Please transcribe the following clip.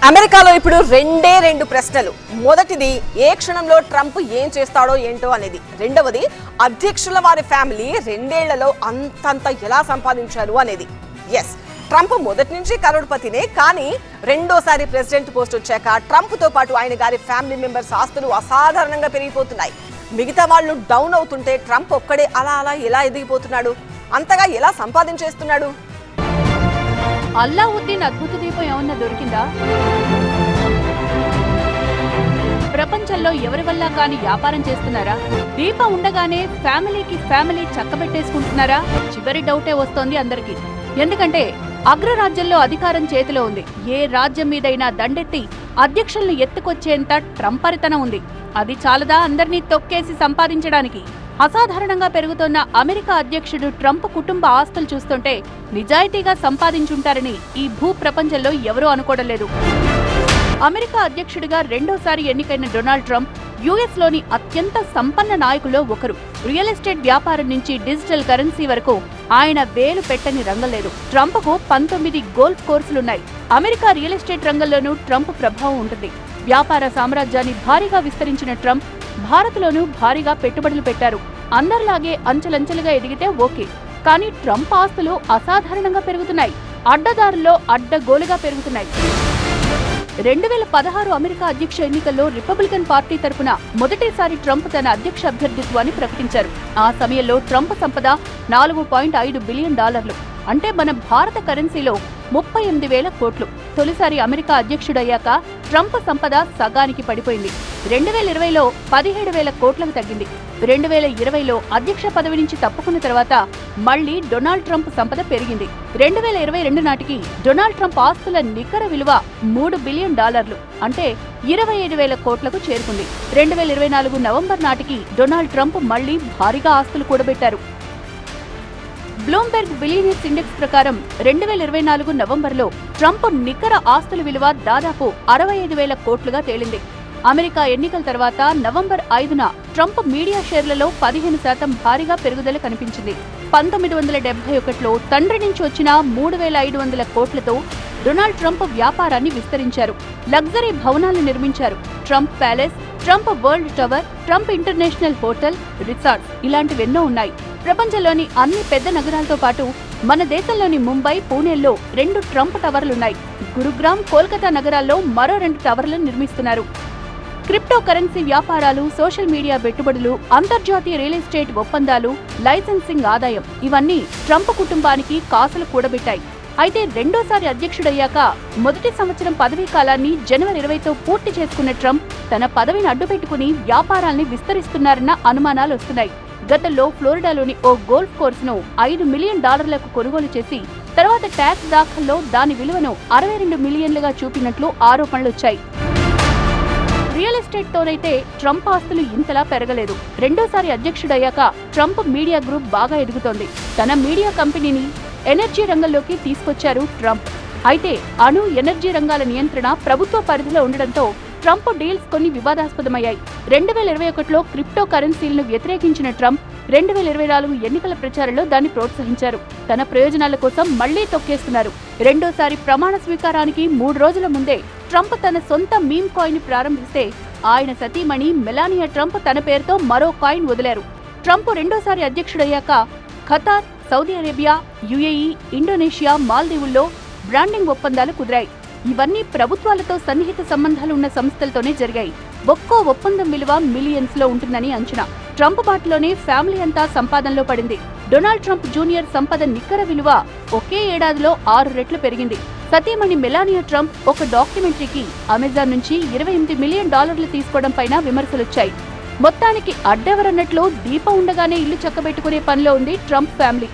అమెరికాలో ఇప్పుడు రెండు ప్రశ్నలు. మొదటిది, ఏ క్షణంలో ట్రంప్ ఏం చేస్తాడో ఏంటో అనేది. రెండవది, అధ్యక్షుల వారి ఫ్యామిలీ 2 ఏళ్లలో అంతంత ఎలా సంపాదించారు అనేది. ఎస్, ట్రంప్ మొదటి నుంచి కరోడ్పతినే, కానీ రెండోసారి ప్రెసిడెంట్ పోస్ట్ వచ్చాక ట్రంప్ తో పాటు ఆయన గారి ఫ్యామిలీ మెంబర్స్ ఆస్తులు అసాధారణంగా పెరిగిపోతున్నాయి. మిగతా వాళ్ళు డౌన్ అవుతుంటే ట్రంప్ ఒక్కడే అలా అలా ఎలా ఎదిగిపోతున్నాడు, అంతగా ఎలా సంపాదించేస్తున్నాడు? అల్లావుద్దీన్ అద్భుత దీపం ఏమన్నా దొరికిందా? ప్రపంచంలో ఎవరి వల్ల కాని వ్యాపారం చేస్తున్నారా? దీపం ఉండగానే ఫ్యామిలీ చక్కబెట్టేసుకుంటున్నారా? చివరి డౌటే వస్తోంది అందరికి. ఎందుకంటే అగ్రరాజ్యంలో అధికారం చేతిలో ఉంది. ఏ రాజ్యం మీదైనా దండెత్తి అధ్యక్షుల్ని ఎత్తుకొచ్చేంత ట్రంపరితనం ఉంది. అది చాలదా అందరినీ తొక్కేసి సంపాదించడానికి? అసాధారణంగా పెరుగుతున్న అమెరికా అధ్యక్షుడు ట్రంప్ కుటుంబ ఆస్తులు చూస్తుంటే నిజాయితీగా సంపాదించుంటారని ఈ భూ ప్రపంచంలో ఎవరూ అనుకోవడం లేదు. అమెరికా అధ్యక్షుడిగా రెండోసారి ఎన్నికైన డొనాల్డ్ ట్రంప్ యుఎస్ లోని అత్యంత సంపన్న నాయకుల్లో ఒకరు. రియల్ ఎస్టేట్ వ్యాపారం నుంచి డిజిటల్ కరెన్సీ వరకు ఆయన వేలు పెట్టని రంగం లేదు. ట్రంప్ కు 19 గోల్ఫ్ కోర్సులున్నాయి. అమెరికా రియల్ ఎస్టేట్ రంగంలోనూ ట్రంప్ ప్రభావం ఉంటుంది. వ్యాపార సామ్రాజ్యాన్ని భారీగా విస్తరించిన ట్రంప్ భారత్లోనూ భారీగా పెట్టుబడులు పెట్టారు. అందరిలాగే అంచెలంచెలుగా ఎదిగితే ఓకే, కానీ ట్రంప్ ఆస్తులు అసాధారణంగా పెరుగుతున్నాయి. అడ్డదారుల్లో అడ్డగోలుగా పెరుగుతున్నాయి. 2016 అమెరికా అధ్యక్ష ఎన్నికల్లో రిపబ్లికన్ పార్టీ తరపున మొదటిసారి ట్రంప్ తన అధ్యక్ష అభ్యర్థిత్వాన్ని ప్రకటించారు. ఆ సమయంలో ట్రంప్ సంపద $4.5 బిలియన్, అంటే మన భారత కరెన్సీలో 38,000 కోట్లు. తొలిసారి అమెరికా అధ్యక్షుడయ్యాక ట్రంప్ సంపద సగానికి పడిపోయింది. 2020లో 17,000 కోట్లకు తగ్గింది. 2020లో అధ్యక్ష పదవి నుంచి తప్పుకున్న తర్వాత మళ్లీ డొనాల్డ్ ట్రంప్ సంపద పెరిగింది. 2022 నాటికి డొనాల్డ్ ట్రంప్ ఆస్తుల నికర విలువ $3 బిలియన్, అంటే 25,000 కోట్లకు చేరుకుంది. 2024 నవంబర్ నాటికి డొనాల్డ్ ట్రంప్ మళ్లీ భారీగా ఆస్తులు కూడబెట్టారు. బ్లూంబెర్గ్ బిలియనీర్స్ ఇండెక్స్ ప్రకారం 2024 నవంబర్లో ట్రంప్ నికర ఆస్తుల విలువ దాదాపు 65,000 కోట్లుగా తేలింది. అమెరికా ఎన్నికల తర్వాత నవంబర్ 5న ట్రంప్ మీడియా షేర్లలో 15% భారీగా పెరుగుదల కనిపించింది. 1971లో తండ్రి నుంచి వచ్చిన 3,500 కోట్లతో డొనాల్డ్ ట్రంప్ వ్యాపారాన్ని విస్తరించారు. లగ్జరీ భవనాలు నిర్మించారు. Trump palace, Trump world tower, Trump international hotel, resorts ఇలాంటివెన్నో ఉన్నాయి. ప్రపంచంలోని అన్ని పెద్ద నగరాలతో పాటు మన దేశంలోని ముంబై, పూణేల్లో 2 ట్రంప్ టవర్లున్నాయి. గురుగ్రామ్, కోల్కతా నగరాల్లో మరో 2 టవర్లను నిర్మిస్తున్నారు. క్రిప్టో కరెన్సీ వ్యాపారాలు, సోషల్ మీడియా పెట్టుబడులు, అంతర్జాతీయ రియల్ ఎస్టేట్ ఒప్పందాలు, లైసెన్సింగ్ ఆదాయం ఇవన్నీ ట్రంప్ కుటుంబానికి కాసులు కూడబెట్టాయి. అయితే రెండోసారి అధ్యక్షుడయ్యాక మొదటి సంవత్సరం పదవీ కాలాన్ని జనవరి 20తో పూర్తి చేసుకున్న ట్రంప్ తన పదవిని అడ్డుపెట్టుకుని వ్యాపారాల్ని విస్తరిస్తున్నారన్న అనుమానాలు వస్తున్నాయి. గతంలో ఫ్లోరిడాలోని ఓ గోల్ఫ్ కోర్సును $5 మిలియన్ కొనుగోలు చేసి తర్వాత ట్యాక్స్ దాఖల్లో దాని విలువను 62 మిలియన్లుగా చూపినట్లు ఆరోపణలొచ్చాయి. రియల్ ఎస్టేట్ తోనైతే ట్రంప్ ఆస్తులు ఇంతలా పెరగలేదు. రెండోసారి అధ్యక్షుడయ్యాక ట్రంప్ మీడియా గ్రూప్ బాగా ఎదుగుతోంది. తన మీడియా కంపెనీని ఎనర్జీ రంగంలోకి తీసుకొచ్చారు ట్రంప్. అయితే అణు, ఎనర్జీ రంగాల నియంత్రణ ప్రభుత్వ పరిధిలో ఉండడంతో ట్రంప్ డీల్స్ కొన్ని వివాదాస్పదమయ్యాయి. 2021లో క్రిప్టో కరెన్సీలను వ్యతిరేకించిన ట్రంప్ 2024 ఎన్నికల ప్రచారంలో దాన్ని ప్రోత్సహించారు. తన ప్రయోజనాల కోసం మళ్లీ తొక్కేస్తున్నారు. రెండోసారి ప్రమాణ స్వీకారానికి 3 రోజుల ముందే ట్రంప్ తన సొంత మీమ్ కాయిన్ ప్రారంభిస్తే ఆయన సతీమణి మెలానియా ట్రంప్ తన పేరుతో మరో కాయిన్ వదిలారు. ట్రంప్ రెండోసారి అధ్యక్షుడయ్యాక Qatar, Saudi Arabia, UAE, Indonesia, మాల్దీవుల్లో బ్రాండింగ్ ఒప్పందాలు కుదిరాయి. ఇవన్నీ ప్రభుత్వాలతో సన్నిహిత సంబంధాలు ఉన్న సంస్థలతోనే జరిగాయి. ఒక్కో ఒప్పందం విలువ మిలియన్స్ లో ఉంటుందని అంచనా. ట్రంప్ బాటలోనే ఫ్యామిలీ అంతా సంపాదనలో పడింది. డొనాల్డ్ ట్రంప్ జూనియర్ సంపద నికర విలువ ఒకే ఏడాదిలో 6 రెట్లు పెరిగింది. సతీమణి మెలానియా ట్రంప్ ఒక డాక్యుమెంటరీకి అమెజాన్ నుంచి $28 మిలియన్ తీసుకోవడం పైన విమర్శలొచ్చాయి. మొత్తానికి అడ్డెవరన్నట్లు దీపం ఉండగానే ఇల్లు చక్కబెట్టుకునే పనిలో ఉంది ట్రంప్ ఫ్యామిలీ.